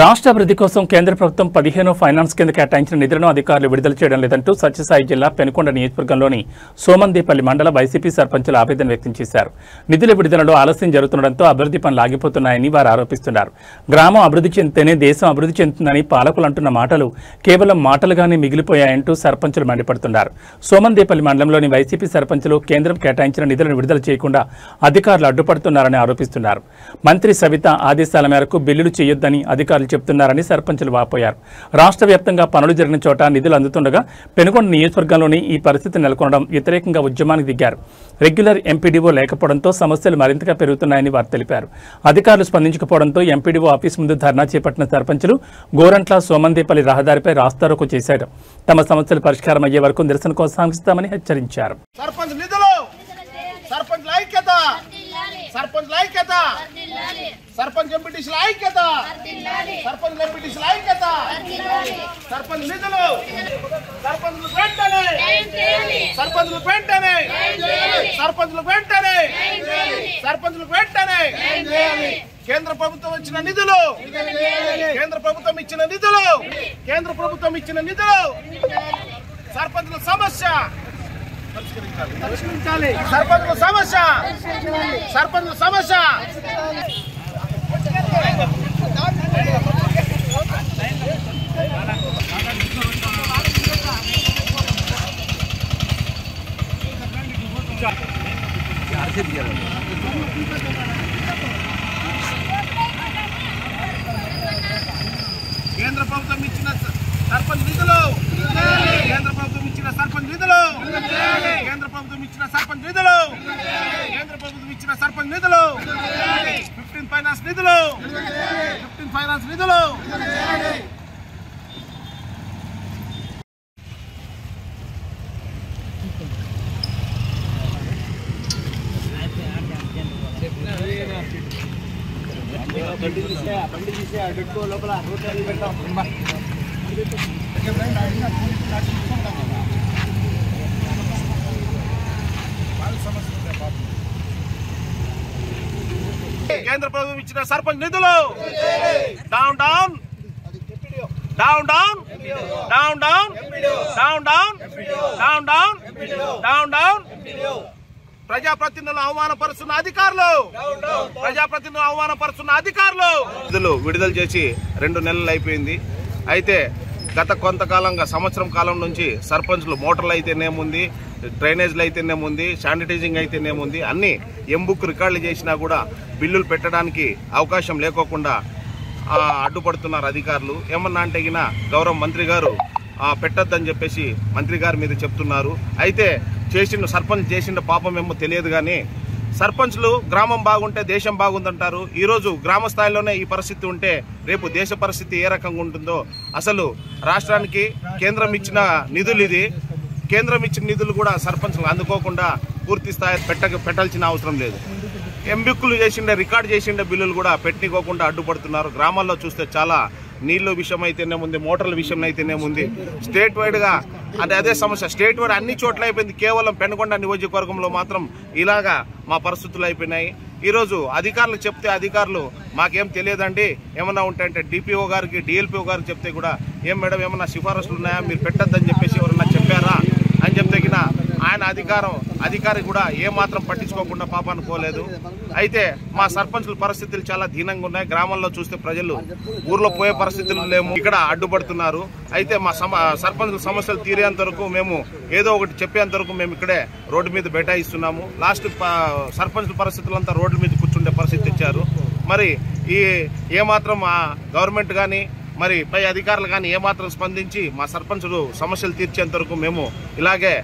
రాష్ట్ర అభివృద్ధి కోసం కేంద్ర ప్రభుత్వం 15 ఫైనాన్స్ కింద కేటాయించిన నిధులను అధికారులు విడుదల చేయడం లేదంటూ సత్యసాయి జిల్లా పెనుకొండ నియోజకవర్గంలోని సోమందేపల్లి మండల వైసీపీ సర్పంచులు ఆవేదన వ్యక్తం చేశారు. నిధుల విడుదలలో ఆలస్యం జరుగుతుండటంతో అభివృద్ధి పనులు ఆగిపోతున్నాయని వారు ఆరోపిస్తున్నారు. గ్రామం అభివృద్ధి చెందితేనే దేశం అభివృద్ధి చెందుతుందని పాలకులు అంటున్న మాటలు కేవలం మాటలుగానే మిగిలిపోయాయంటూ సర్పంచులు మండిపడుతున్నారు. సోమందేపల్లి మండలంలోని వైసీపీ సర్పంచులు కేంద్రం కేటాయించిన నిధులను విడుదల చేయకుండా అధికారులు అడ్డుపడుతున్నారని ఆరోపిస్తున్నారు. మంత్రి సవిత ఆదేశాల మేరకు బిల్లులు చేయొద్దని అధికారులు చెప్తున్నారని సర్పంచులు వాపోయారు. రాష్ట్ర వ్యాప్తంగా పనులు జరిగిన చోట నిధులు అందుతుండగా పెనుకొండ నియోజకవర్గంలోని ఈ పరిస్థితి నెలకొనడం వ్యతిరేకంగా ఉద్యమానికి దిగారు. రెగ్యులర్ ఎంపీడీఓ లేకపోవడంతో సమస్యలు మరింతగా పెరుగుతున్నాయని వారు తెలిపారు. అధికారులు స్పందించకపోవడంతో ఎంపీడీఓ ఆఫీస్ ముందు ధర్నా చేపట్టిన సర్పంచులు గోరంట్ల సోమందేపల్లి రహదారిపై రాస్తారోకో చేశారు. తమ సమస్యలు పరిష్కారం అయ్యే వరకు నిరసన కొనసాగిస్తామని హెచ్చరించారు. सरपंच ఎంపీటీసీల ఐక్యత సర్పంచ్ ఎంపీటీసీల ఐక్యత సర్పంచ్ నిధులు సర్పంచులు వెంటనే సర్పంచులు వెంటనే సర్పంచులు వెంటనే సర్పంచులు వెంటనే కేంద్ర ప్రభుత్వం ఇచ్చిన నిధులు కేంద్ర ప్రభుత్వం ఇచ్చిన నిధులు కేంద్ర ప్రభుత్వం ఇచ్చిన నిధులు సర్పంచుల సమస్య పరిష్కరించాలి సర్పంచుల సమస్య సర్పంచుల సమస్య కేంద్ర ప్రభుత్వం ఇచ్చిన సర్పంచ్ నిధులు కేంద్ర ప్రభుత్వం ఇచ్చిన సర్పంచ్ నిధులు కేంద్ర ప్రభుత్వం ఇచ్చిన సర్పంచ్ నిధులు కేంద్ర ప్రభుత్వం ఇచ్చిన సర్పంచ్ నిధులు 15 ఫైనాన్స్ నిధులు 15 ఫైనాన్స్ నిధులు కేంద్ర ప్రభుత్వం ఇచ్చిన సర్పంచ్ నిధులు down down down down down down down down down down down down ప్రజాప్రతినిధులు అవమానపరుస్తున్న అధికారులు ప్రజాప్రతినిధులు అవమానపరుస్తున్న అధికారులు నిధులు విడుదల చేసి 2 నెలలు అయిపోయింది. అయితే గత కొంతకాలంగా సంవత్సరం కాలం నుంచి సర్పంచ్లు మోటార్లు అయితేనేముంది, డ్రైనేజ్లు అయితేనేముంది, శానిటైజింగ్ అయితేనేముంది అన్ని ఎంబుక్ రికార్డులు చేసినా కూడా బిల్లులు పెట్టడానికి అవకాశం లేకోకుండా అడ్డుపడుతున్నారు అధికారులు. ఏమన్నా అంటే గౌరవ మంత్రి గారు పెట్టొద్దని చెప్పేసి మంత్రి గారి మీద చెప్తున్నారు. అయితే సర్పంచ్ చేసిన పాపం ఏమో తెలియదు కానీ సర్పంచ్లు గ్రామం బాగుంటే దేశం బాగుందంటారు. ఈరోజు గ్రామ స్థాయిలోనే ఈ పరిస్థితి ఉంటే రేపు దేశ పరిస్థితి ఏ రకంగా ఉంటుందో అసలు రాష్ట్రానికి కేంద్రం ఇచ్చిన నిధులు ఇది. కేంద్రం ఇచ్చిన నిధులు కూడా సర్పంచ్లు అందుకోకుండా పూర్తి స్థాయి పెట్టాల్సిన అవసరం లేదు. ఎంబిక్కులు చేసిండే రికార్డు చేసిండే బిల్లులు కూడా పెట్టుకోకుండా అడ్డుపడుతున్నారు. గ్రామాల్లో చూస్తే చాలా నీళ్ళ విషయం అయితేనేముంది, మోటార్ల విషయం అయితేనేముంది, స్టేట్ వైడ్గా అదే సమస్య స్టేట్ వైడ్ అన్ని చోట్ల అయిపోయింది. కేవలం పెనుకొండ నియోజకవర్గంలో మాత్రం ఇలాగా మా పరిస్థితులు అయిపోయినాయి. ఈరోజు అధికారులకు చెప్తే అధికారులు మాకేం తెలియదండి, ఏమన్నా ఉంటాయంటే డిపిఓ గారికి డిఎల్పిఓ గారికి చెప్తే కూడా ఏం మేడం ఏమన్నా సిఫారసులు ఉన్నాయా, మీరు పెట్టద్దని చెప్పేసి ఎవరన్నా చెప్పారా అని చెప్తే ఆయన అధికారి కూడా ఏమాత్రం పట్టించుకోకుండా పాపాన్ని పోలేదు. అయితే మా సర్పంచుల పరిస్థితులు చాలా దీనంగా ఉన్నాయి. గ్రామంలో చూస్తే ప్రజలు ఊర్లో పోయే పరిస్థితులు లేము, ఇక్కడ అడ్డుపడుతున్నారు. అయితే మా సర్పంచుల సమస్యలు తీరేంత వరకు మేము ఏదో ఒకటి చెప్పేంత వరకు మేము ఇక్కడే రోడ్డు మీద బైఠాయిస్తున్నాము. లాస్ట్ సర్పంచుల పరిస్థితులంతా రోడ్ల మీద కూర్చుండే పరిస్థితి ఇచ్చారు. మరి ఏమాత్రం గవర్నమెంట్ కానీ మరి పై అధికారులు కానీ ఏమాత్రం స్పందించి మా సర్పంచులు సమస్యలు తీర్చేంత వరకు మేము ఇలాగే